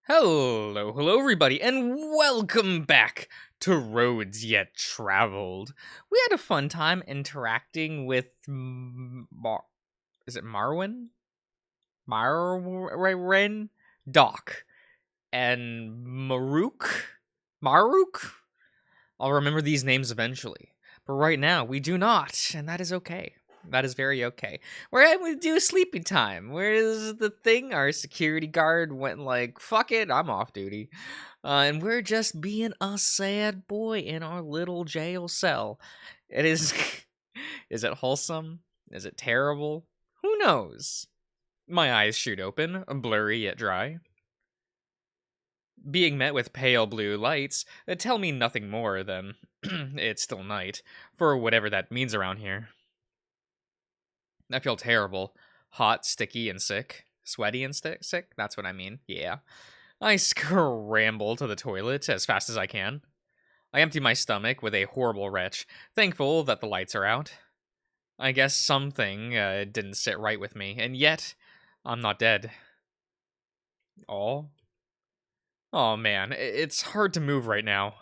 Hello everybody, and welcome back to Roads Yet Traveled. We had a fun time interacting with is it Marwin? Marwin? Doc. And Maruk? I'll remember these names eventually. But right now, we do not, and that is okay. That is very okay. We're going to do sleepy time. Where's the thing? Our security guard went like, fuck it, I'm off duty. And we're just being a sad boy in our little jail cell. It is... Is it wholesome? Is it terrible? Who knows? My eyes shoot open, blurry yet dry. Being met with pale blue lights tell me nothing more than it's still night, for whatever that means around here. I feel terrible. Hot, sticky, and sick. Sweaty and sick? That's what I mean. Yeah. I scramble to the toilet as fast as I can. I empty my stomach with a horrible retch, thankful that the lights are out. I guess something didn't sit right with me, and yet, I'm not dead. Oh man, it's hard to move right now.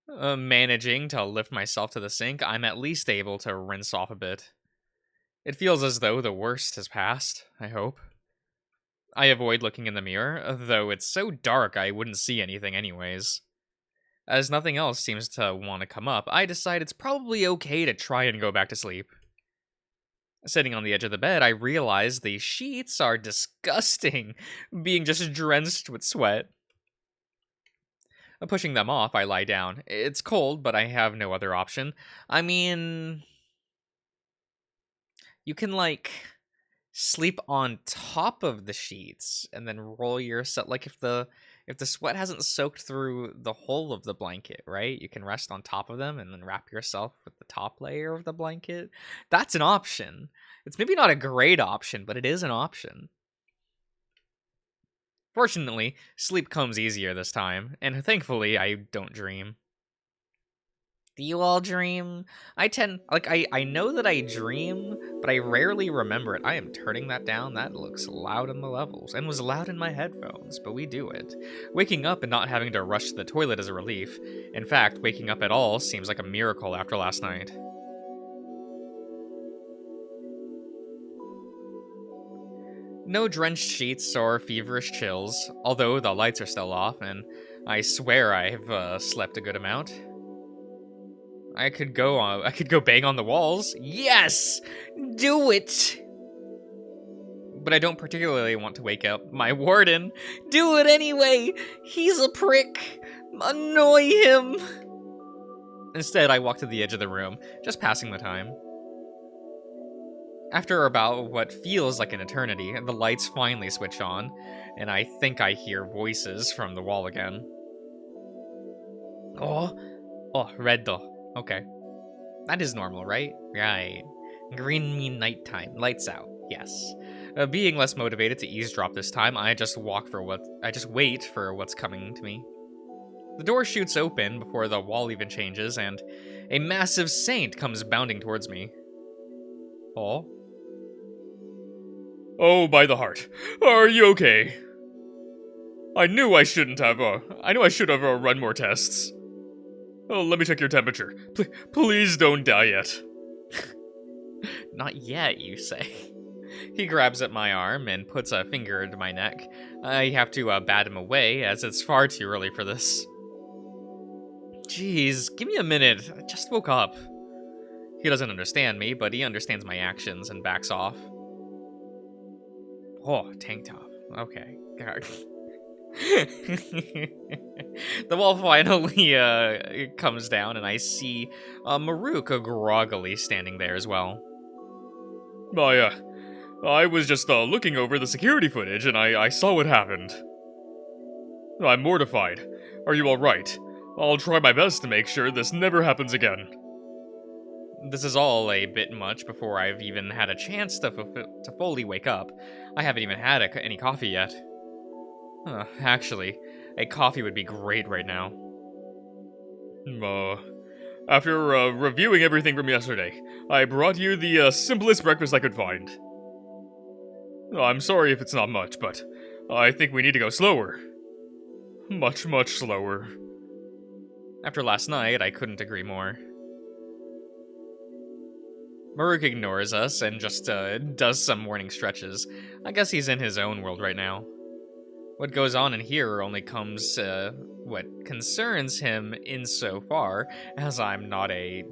Managing to lift myself to the sink, I'm at least able to rinse off a bit. It feels as though the worst has passed, I hope. I avoid looking in the mirror, though it's so dark I wouldn't see anything anyways. As nothing else seems to want to come up, I decide it's probably okay to try and go back to sleep. Sitting on the edge of the bed, I realize the sheets are disgusting, being just drenched with sweat. Pushing them off, I lie down. It's cold, but I have no other option. I mean... You can, like, sleep on top of the sheets and then roll yourself. Like, if the sweat hasn't soaked through the whole of the blanket, right? You can rest on top of them and then wrap yourself with the top layer of the blanket. That's an option. It's maybe not a great option, but it is an option. Fortunately, sleep comes easier this time, and thankfully, I don't dream. Do you all dream? I know that I dream, but I rarely remember it. I am turning that down. That looks loud in the levels, and was loud in my headphones, but we do it. Waking up and not having to rush to the toilet is a relief. In fact, waking up at all seems like a miracle after last night. No drenched sheets or feverish chills, although the lights are still off, and I swear I've slept a good amount. I could go bang on the walls. Yes! Do it! But I don't particularly want to wake up my warden. Do it anyway! He's a prick! Annoy him! Instead, I walk to the edge of the room, just passing the time. After about what feels like an eternity, the lights finally switch on, and I think I hear voices from the wall again. Oh, red though. Okay. That is normal, right? Right. Green mean nighttime. Lights out. Yes. Being less motivated to eavesdrop this time, I just wait for what's coming to me. The door shoots open before the wall even changes, and a massive saint comes bounding towards me. Oh, by the heart. Are you okay? I knew I should have run more tests. Oh, let me check your temperature. Please don't die yet. Not yet, you say. He grabs at my arm and puts a finger into my neck. I have to bat him away, as it's far too early for this. Jeez, give me a minute. I just woke up. He doesn't understand me, but he understands my actions and backs off. Oh, tank top. Okay. The wall finally comes down, and I see Maruk groggily standing there as well. I was just looking over the security footage, and I saw what happened. I'm mortified. Are you alright? I'll try my best to make sure this never happens again. This is all a bit much before I've even had a chance to fully wake up. I haven't even had any coffee yet. Actually, a coffee would be great right now. After reviewing everything from yesterday, I brought you the simplest breakfast I could find. I'm sorry if it's not much, but I think we need to go slower. Much, much slower. After last night, I couldn't agree more. Maruk ignores us and just does some morning stretches. I guess he's in his own world right now. What goes on in here only comes, what concerns him insofar as I'm not a,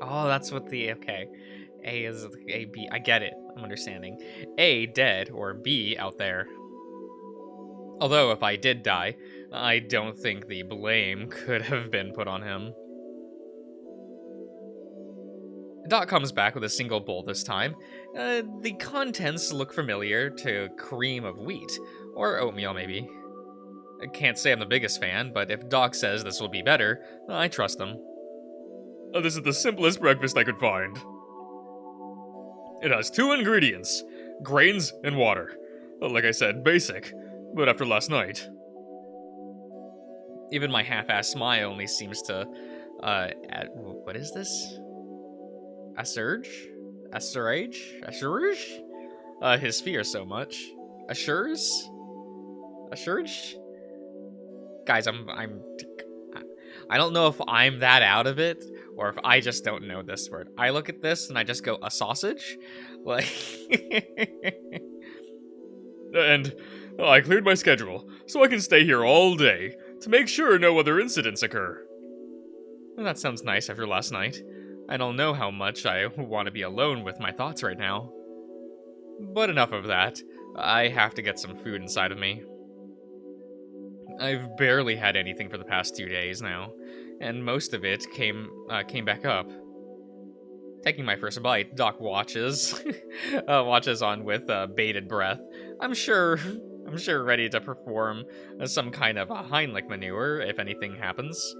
oh, that's what okay. A is A, B, I get it, I'm understanding. A, dead, or B, out there. Although, if I did die, I don't think the blame could have been put on him. Doc comes back with a single bowl this time. The contents look familiar to cream of wheat, or oatmeal maybe. I can't say I'm the biggest fan, but if Doc says this will be better, I trust him. This is the simplest breakfast I could find. It has 2 ingredients, grains and water. Like I said, basic, but after last night. Even my half-assed smile only seems to, what is this? Assurge? His fear so much. Assures? Guys, I don't know if I'm that out of it, or if I just don't know this word. I look at this and I just go, a sausage? Like... And I cleared my schedule, so I can stay here all day, to make sure no other incidents occur. Well, that sounds nice after last night. I don't know how much I want to be alone with my thoughts right now. But enough of that. I have to get some food inside of me. I've barely had anything for the past 2 days now, and most of it came back up. Taking my first bite, Doc watches, watches on with bated breath. I'm sure ready to perform some kind of a Heimlich maneuver if anything happens.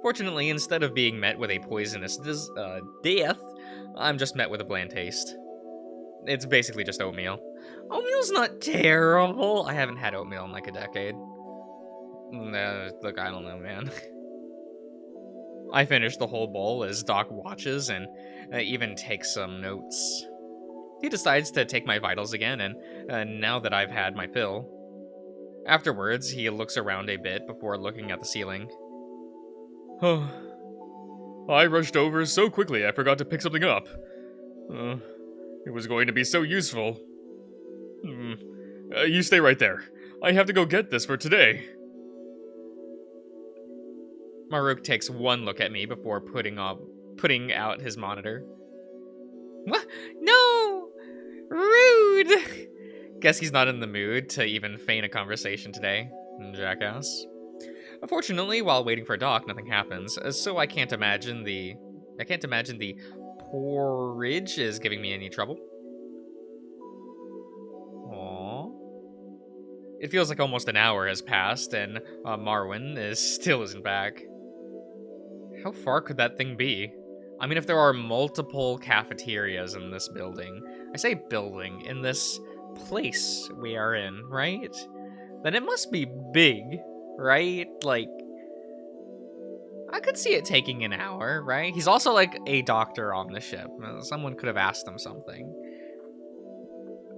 Fortunately, instead of being met with a poisonous death, I'm just met with a bland taste. It's basically just oatmeal. Oatmeal's not terrible. I haven't had oatmeal in like a decade. Look, I don't know, man. I finish the whole bowl as Doc watches and even takes some notes. He decides to take my vitals again, and now that I've had my fill. Afterwards, he looks around a bit before looking at the ceiling. I rushed over so quickly I forgot to pick something up. It was going to be so useful. You stay right there. I have to go get this for today. Maruk takes one look at me before putting out his monitor. What? No! Rude! Guess he's not in the mood to even feign a conversation today. Jackass. Unfortunately, while waiting for Doc, nothing happens, so I can't imagine the porridge is giving me any trouble. Aww. It feels like almost an hour has passed, and Marwin still isn't back. How far could that thing be? I mean, if there are multiple cafeterias in this building, I say building, in this place we are in, right? Then it must be big, right? Like, I could see it taking an hour, right? He's also like a doctor on the ship. Someone could have asked him something.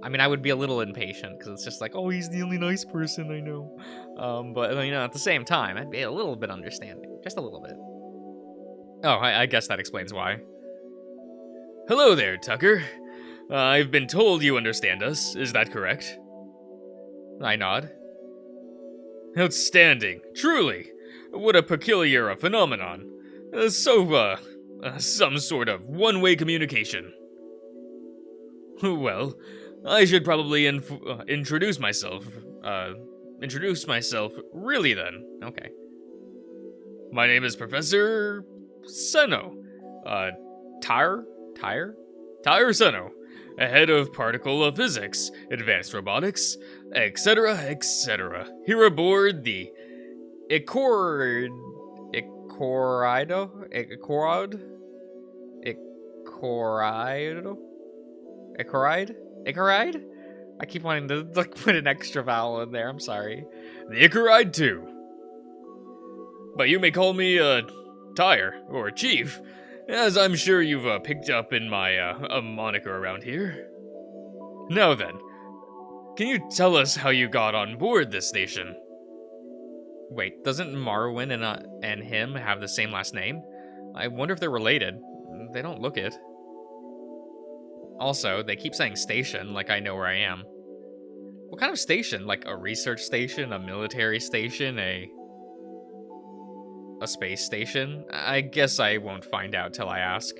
I mean, I would be a little impatient because it's just like, oh, he's the only nice person I know. But, you know, at the same time, I'd be a little bit understanding. Just a little bit. Oh, I guess that explains why. Hello there, Tucker. I've been told you understand us. Is that correct? I nod. Outstanding. Truly. What a peculiar phenomenon. Some sort of one-way communication. Well, I should probably introduce myself. Really then. Okay. My name is Professor Seno. Tyre Seno. Head of particle physics, advanced robotics, etc., etc. Here aboard the Icoride? I keep wanting to put an extra vowel in there, I'm sorry. The Icoride 2. But you may call me, Tyre, or Chief, as I'm sure you've picked up in my moniker around here. Now then, Can you tell us how you got on board this station? Wait, doesn't Marwin and him have the same last name? I wonder if they're related. They don't look it. Also, they keep saying station like I know where I am. What kind of station? Like a research station, a military station, a space station? I guess I won't find out till I ask.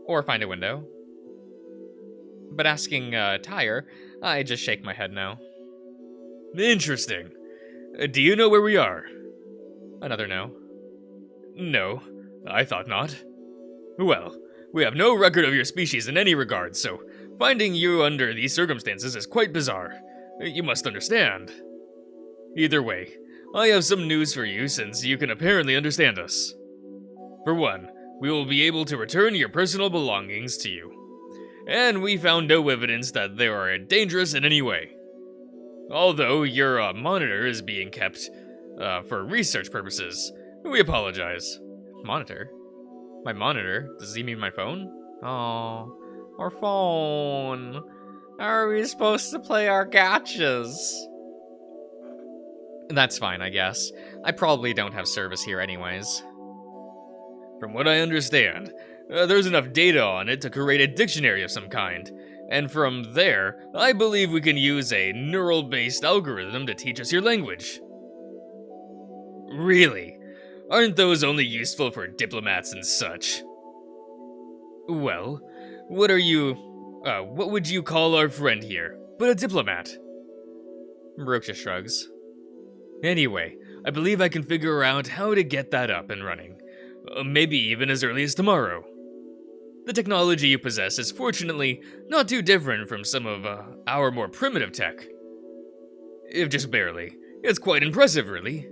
Or find a window. But asking Tyre, I just shake my head no. Interesting. Do you know where we are? Another no. No, I thought not. Well, we have no record of your species in any regard, so finding you under these circumstances is quite bizarre. You must understand. Either way, I have some news for you since you can apparently understand us. For one, we will be able to return your personal belongings to you. And we found no evidence that they are dangerous in any way. Although your monitor is being kept for research purposes, we apologize. Monitor? My monitor? Does he mean my phone? Oh, our phone. How are we supposed to play our gachas? That's fine, I guess. I probably don't have service here anyways. From what I understand, there's enough data on it to create a dictionary of some kind. And from there, I believe we can use a neural-based algorithm to teach us your language. Really? Aren't those only useful for diplomats and such? Well, what would you call our friend here, but a diplomat? Maruk just shrugs. Anyway, I believe I can figure out how to get that up and running. Maybe even as early as tomorrow. The technology you possess is fortunately not too different from some of our more primitive tech. If just barely. It's quite impressive, really.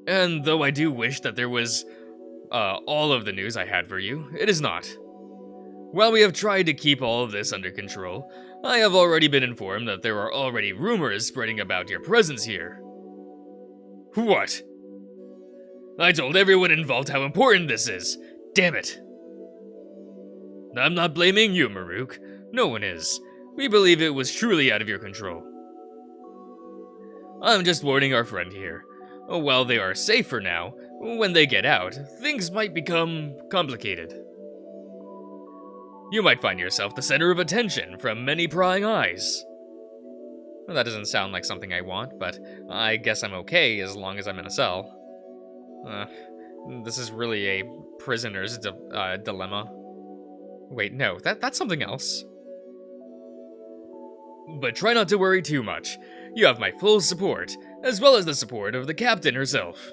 And though I do wish that there was all of the news I had for you, it is not. While we have tried to keep all of this under control, I have already been informed that there are already rumors spreading about your presence here. What? I told everyone involved how important this is. Damn it. I'm not blaming you, Maruk. No one is. We believe it was truly out of your control. I'm just warning our friend here. While they are safe for now, when they get out, things might become complicated. You might find yourself the center of attention from many prying eyes. Well, that doesn't sound like something I want, but I guess I'm okay as long as I'm in a cell. This is really a prisoner's dilemma. Wait, no, that's something else. But try not to worry too much. You have my full support, as well as the support of the captain herself.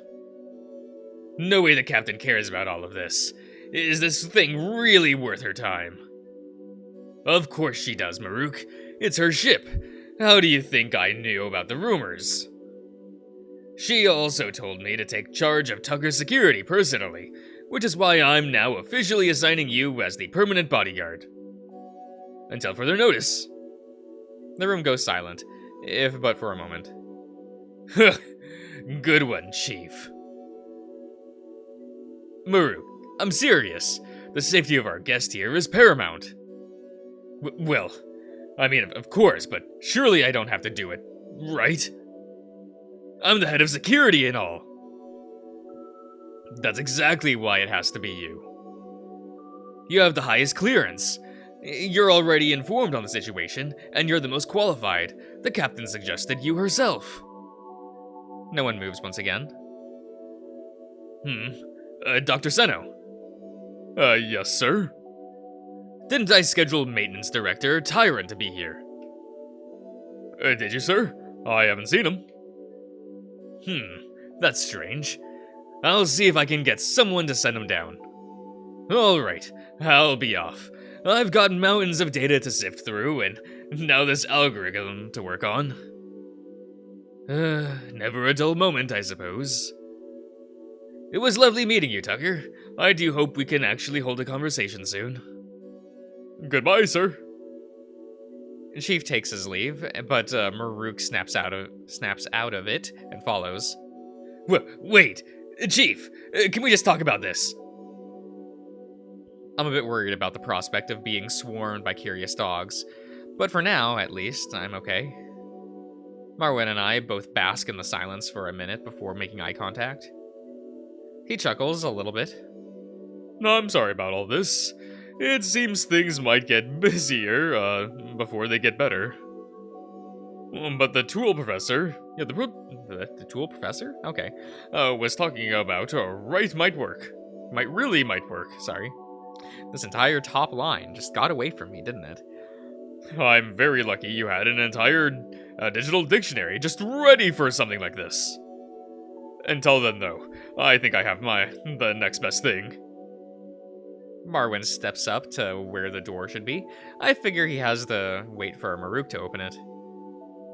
No way the captain cares about all of this. Is this thing really worth her time? Of course she does, Maruk. It's her ship. How do you think I knew about the rumors? She also told me to take charge of Tucker's security personally, which is why I'm now officially assigning you as the permanent bodyguard. Until further notice. The room goes silent, if but for a moment. Good one, Chief. Maruk, I'm serious. The safety of our guest here is paramount. Well, I mean, of course, but surely I don't have to do it, right? I'm the head of security and all. That's exactly why it has to be you. You have the highest clearance. You're already informed on the situation, and you're the most qualified. The captain suggested you herself. No one moves once again. Dr. Seno. Yes, sir? Didn't I schedule maintenance director Tyrant to be here? Did you, sir? I haven't seen him. That's strange. I'll see if I can get someone to send him down. Alright, I'll be off. I've got mountains of data to sift through, and now this algorithm to work on. Never a dull moment, I suppose. It was lovely meeting you, Tucker. I do hope we can actually hold a conversation soon. Goodbye, sir. Chief takes his leave, but Maruk snaps out of it and follows. Wait, Chief, can we just talk about this? I'm a bit worried about the prospect of being swarmed by curious dogs, But for now, at least, I'm okay. Marwin and I both bask in the silence for a minute before making eye contact. He chuckles a little bit. No, I'm sorry about all this. It seems things might get busier, before they get better. But the tool professor, The tool professor? Okay. was talking about might work. Might work. Sorry. This entire top line just got away from me, didn't it? I'm very lucky you had an entire digital dictionary just ready for something like this. Until then, though, I think I have the next best thing. Marwin steps up to where the door should be. I figure he has to wait for Maruk to open it.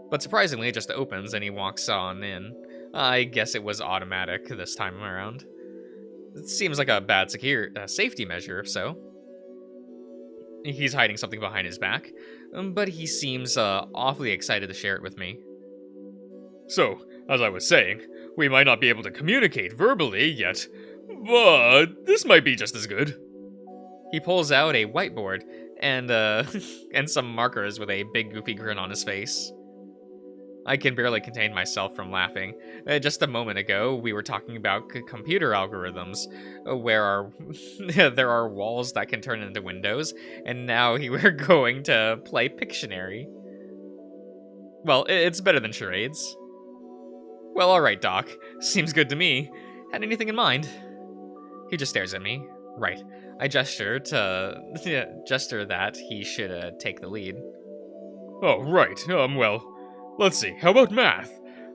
But surprisingly, it just opens and he walks on in. I guess it was automatic this time around. It seems like a bad safety measure, if so. He's hiding something behind his back, but he seems awfully excited to share it with me. So, as I was saying, we might not be able to communicate verbally yet, but this might be just as good. He pulls out a whiteboard and and some markers with a big goofy grin on his face. I can barely contain myself from laughing. Just a moment ago, we were talking about computer algorithms, where there are walls that can turn into windows, and now we're going to play Pictionary. Well, it's better than charades. Well, alright, Doc. Seems good to me. Had anything in mind? He just stares at me. Right. I gesture that he should take the lead. Oh, right. Well, let's see. How about math?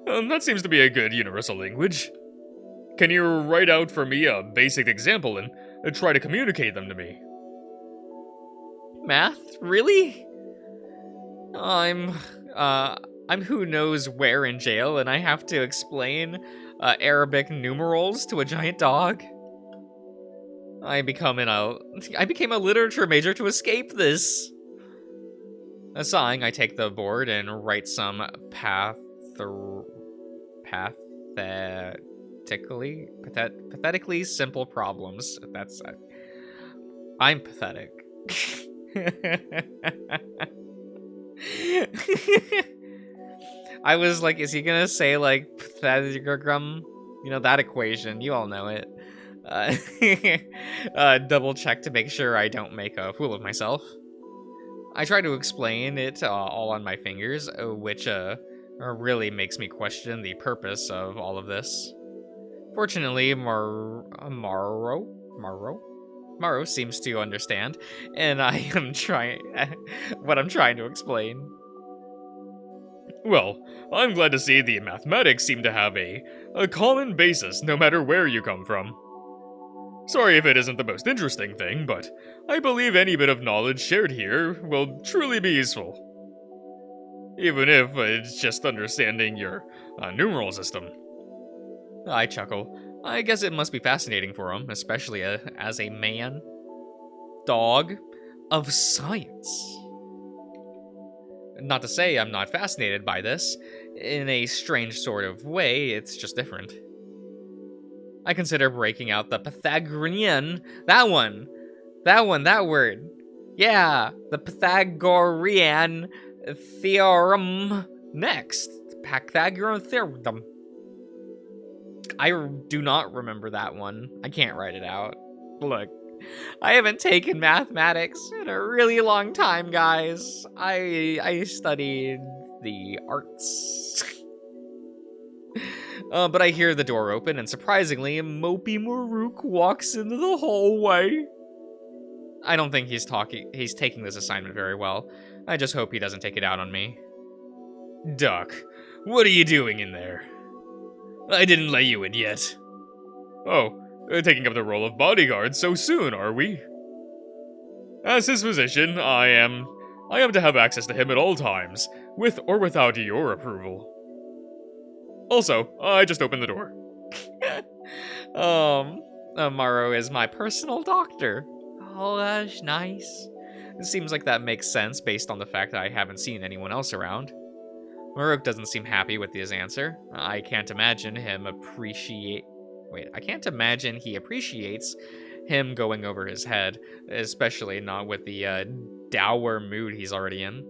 That seems to be a good universal language. Can you write out for me a basic example and try to communicate them to me? Math? Really? I'm who knows where in jail, and I have to explain Arabic numerals to a giant dog. I became a literature major to escape this. Sighing, I take the board and write some pathetically simple problems. I'm pathetic. I was like, is he gonna say like pathetigram? You know, that equation. You all know it. Double check to make sure I don't make a fool of myself. I try to explain it all on my fingers, which really makes me question the purpose of all of this. Fortunately, Maro seems to understand, and I am trying what I'm trying to explain. Well, I'm glad to see the mathematics seem to have a common basis no matter where you come from. Sorry if it isn't the most interesting thing, but I believe any bit of knowledge shared here will truly be useful. Even if it's just understanding your numeral system. I chuckle. I guess it must be fascinating for him, especially as a man. Dog of science. Not to say I'm not fascinated by this. In a strange sort of way, it's just different. I consider breaking out the Pythagorean. That word. Yeah, the Pythagorean theorem next. Pythagorean theorem. I do not remember that one. I can't write it out. Look, I haven't taken mathematics in a really long time, guys. I studied the arts. But I hear the door open, and surprisingly, Mopey Maruk walks into the hallway. I don't think he's taking this assignment very well. I just hope he doesn't take it out on me. Doc, what are you doing in there? I didn't let you in yet. Oh, taking up the role of bodyguard so soon, are we? As his physician, I am to have access to him at all times, with or without your approval. Also, I just opened the door. Maro is my personal doctor. Oh, that's nice. It seems like that makes sense based on the fact that I haven't seen anyone else around. Maruk doesn't seem happy with his answer. I can't imagine he appreciates him going over his head, especially not with the dour mood he's already in.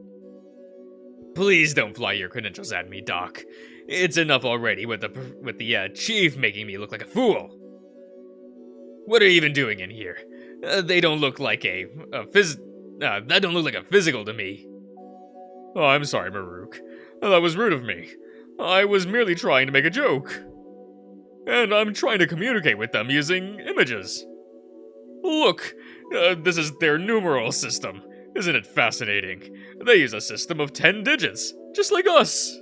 Please don't fly your credentials at me, Doc. It's enough already with the chief making me look like a fool. What are you even doing in here? They don't look like that don't look like a physical to me. Oh, I'm sorry, Maruk. That was rude of me. I was merely trying to make a joke. And I'm trying to communicate with them using images. Look, this is their numeral system. Isn't it fascinating? They use a system of 10 digits, just like us.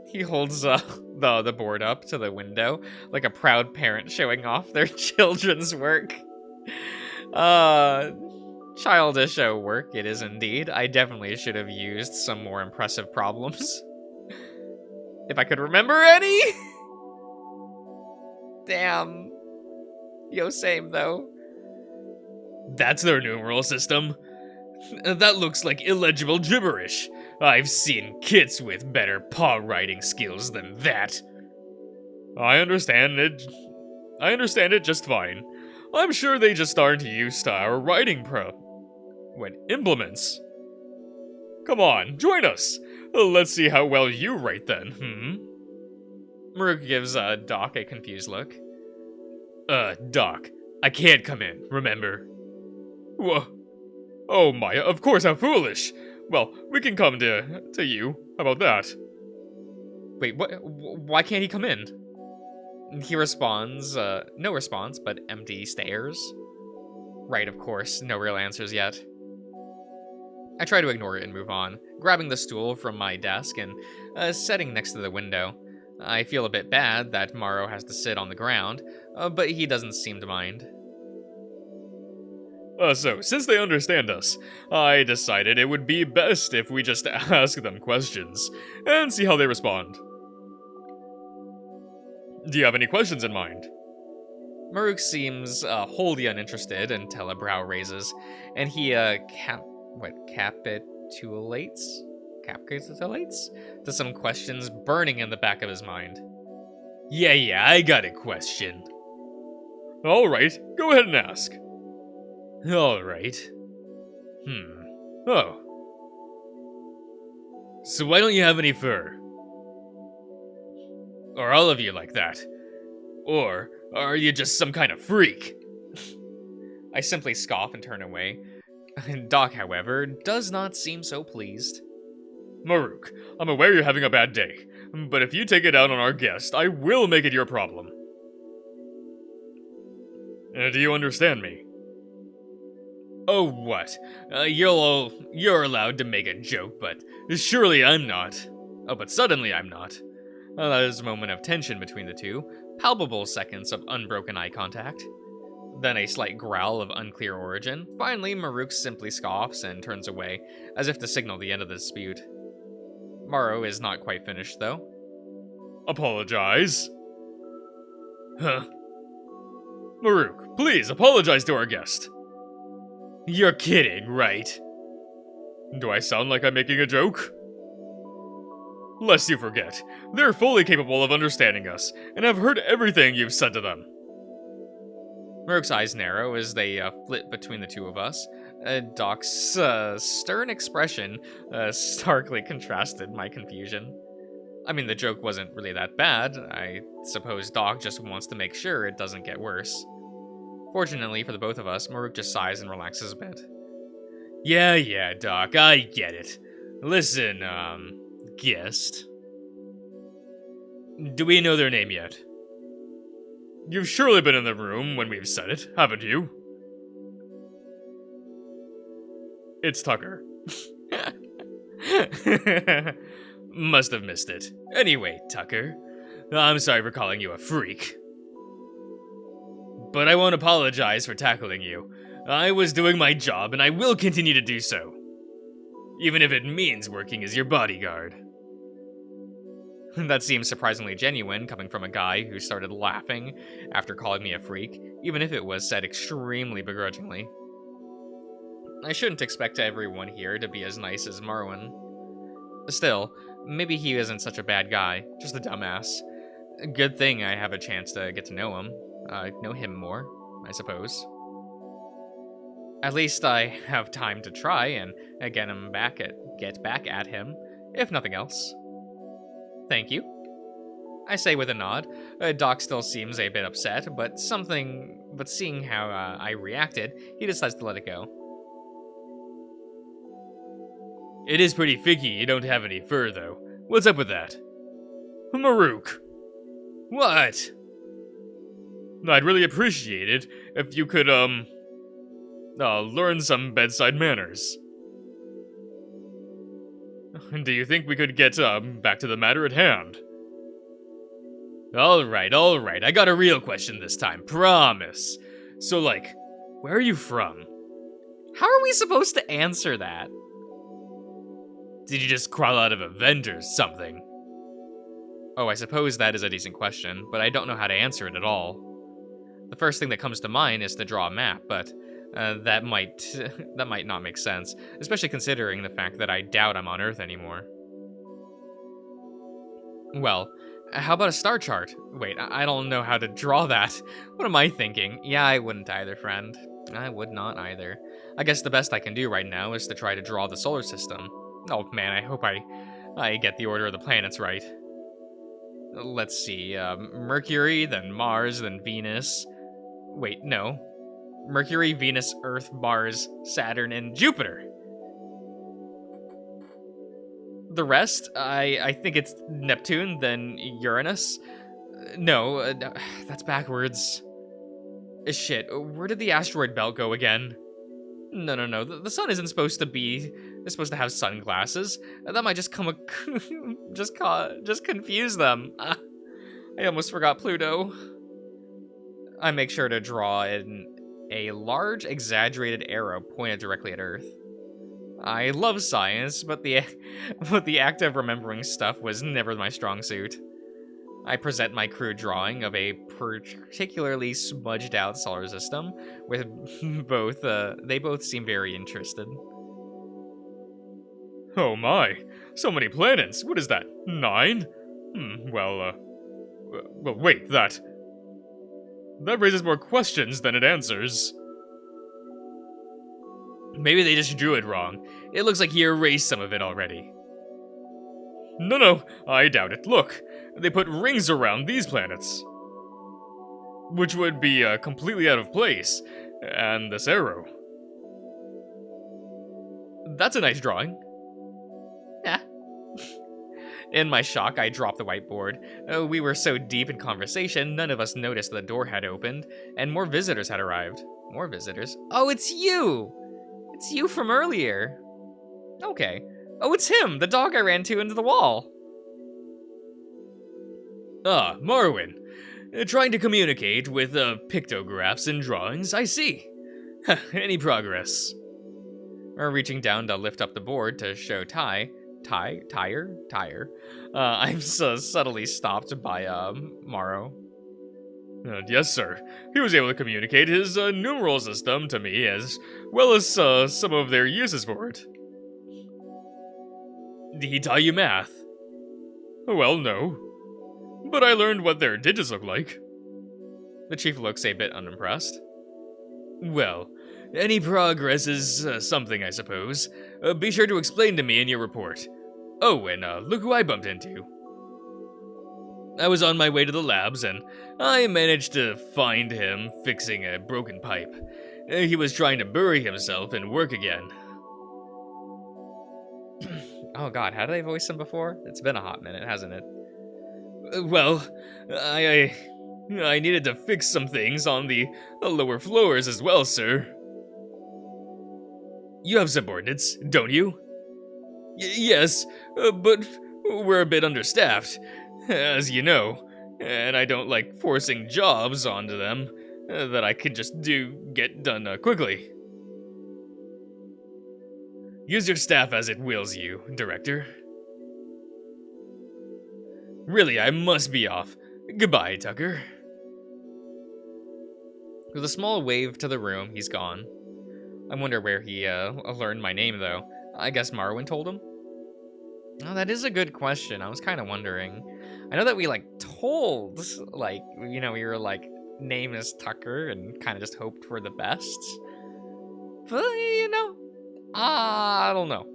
He holds the board up to the window, like a proud parent showing off their children's work. Childish work it is indeed. I definitely should have used some more impressive problems. If I could remember any! Damn. Yo, same though. That's their numeral system. That looks like illegible gibberish. I've seen kids with better paw writing skills than that. I understand it just fine. I'm sure they just aren't used to our writing implements. Come on, join us. Let's see how well you write then, Maruk gives Doc a confused look. Doc, I can't come in, remember? Whoa. Oh my, of course, how foolish. Well, we can come to you. How about that? Wait, what? Why can't he come in? He responds, no response, but empty stares. Right, of course, no real answers yet. I try to ignore it and move on, grabbing the stool from my desk and setting next to the window. I feel a bit bad that Morrow has to sit on the ground, but he doesn't seem to mind. So, since they understand us, I decided it would be best if we just ask them questions, and see how they respond. Do you have any questions in mind? Maruk seems wholly uninterested until a brow raises, and he capitulates to some questions burning in the back of his mind. Yeah, I got a question. Alright, go ahead and ask. Alright. Oh. So why don't you have any fur? Are all of you like that? Or are you just some kind of freak? I simply scoff and turn away. Doc, however, does not seem so pleased. Maruk, I'm aware you're having a bad day, but if you take it out on our guest, I will make it your problem. Do you understand me? Oh, what? You're allowed to make a joke, but surely I'm not. Oh, but suddenly I'm not. There's a moment of tension between the two, palpable seconds of unbroken eye contact. Then a slight growl of unclear origin. Finally, Maruk simply scoffs and turns away, as if to signal the end of the dispute. Morrow is not quite finished, though. Apologize? Huh? Maruk, please apologize to our guest. You're kidding, right? Do I sound like I'm making a joke? Lest you forget, they're fully capable of understanding us, and have heard everything you've said to them. Maruk's eyes narrow as they flit between the two of us. Doc's stern expression starkly contrasted my confusion. I mean, the joke wasn't really that bad. I suppose Doc just wants to make sure it doesn't get worse. Fortunately for the both of us, Maruk just sighs and relaxes a bit. Yeah, Doc, I get it. Listen, guest. Do we know their name yet? You've surely been in the room when we've said it, haven't you? It's Tucker. Must have missed it. Anyway, Tucker, I'm sorry for calling you a freak. But I won't apologize for tackling you. I was doing my job, and I will continue to do so. Even if it means working as your bodyguard. That seems surprisingly genuine, coming from a guy who started laughing after calling me a freak, even if it was said extremely begrudgingly. I shouldn't expect everyone here to be as nice as Marwin. Still, maybe he isn't such a bad guy, just a dumbass. Good thing I have a chance to get to know him. Know him more, I suppose. At least I have time to try and get back at him, if nothing else. Thank you, I say with a nod. Doc still seems a bit upset, but seeing how I reacted, he decides to let it go. It is pretty figgy you don't have any fur, though. What's up with that? Maruk! What? I'd really appreciate it if you could, learn some bedside manners. Do you think we could get, back to the matter at hand? Alright, I got a real question this time, promise. So, like, where are you from? How are we supposed to answer that? Did you just crawl out of a vent or something? Oh, I suppose that is a decent question, but I don't know how to answer it at all. The first thing that comes to mind is to draw a map, but that might not make sense, especially considering the fact that I doubt I'm on Earth anymore. Well, how about a star chart? Wait, I don't know how to draw that. What am I thinking? Yeah, I wouldn't either, friend. I would not either. I guess the best I can do right now is to try to draw the solar system. Oh man, I hope I get the order of the planets right. Let's see, Mercury, then Mars, then Venus. Wait, no. Mercury, Venus, Earth, Mars, Saturn, and Jupiter. The rest, I think it's Neptune, then Uranus. No, that's backwards. Shit, where did the asteroid belt go again? No. The sun isn't supposed to be. It's supposed to have sunglasses. That might just just confuse them. I almost forgot Pluto. I make sure to draw in a large, exaggerated arrow pointed directly at Earth. I love science, but the act of remembering stuff was never my strong suit. I present my crude drawing of a particularly smudged out solar system, with they both seem very interested. Oh my, so many planets, what is that, 9? Well, wait, that raises more questions than it answers. Maybe they just drew it wrong. It looks like he erased some of it already. No, I doubt it. Look, they put rings around these planets, which would be completely out of place. And this arrow. That's a nice drawing. Yeah. In my shock, I dropped the whiteboard. We were so deep in conversation, none of us noticed the door had opened, and more visitors had arrived. More visitors? Oh, it's you! It's you from earlier. Okay. Oh, it's him, the dog I ran into the wall. Ah, Marwin. Trying to communicate with pictographs and drawings, I see. Any progress? Reaching down to lift up the board to show Tire. I'm so subtly stopped by, Morrow. Yes, sir. He was able to communicate his numeral system to me, as well as some of their uses for it. Did he tell you math? Well, no. But I learned what their digits look like. The chief looks a bit unimpressed. Well, any progress is something, I suppose. Be sure to explain to me in your report. Oh, and look who I bumped into. I was on my way to the labs, and I managed to find him fixing a broken pipe. He was trying to bury himself and work again. Oh god, how did I voice him before? It's been a hot minute, hasn't it? Well, I needed to fix some things on the lower floors as well, sir. You have subordinates, don't you? Yes, but we're a bit understaffed, as you know, and I don't like forcing jobs onto them that I can just get done quickly. Use your staff as it wills you, Director. Really, I must be off. Goodbye, Tucker. With a small wave to the room, he's gone. I wonder where he learned my name, though. I guess Marwin told him? Oh, that is a good question. I was kind of wondering. I know that we, told, we were name is Tucker, and kind of just hoped for the best. But, I don't know.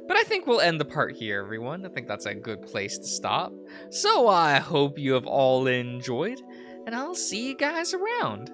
But I think we'll end the part here, everyone. I think that's a good place to stop. So I hope you have all enjoyed, and I'll see you guys around.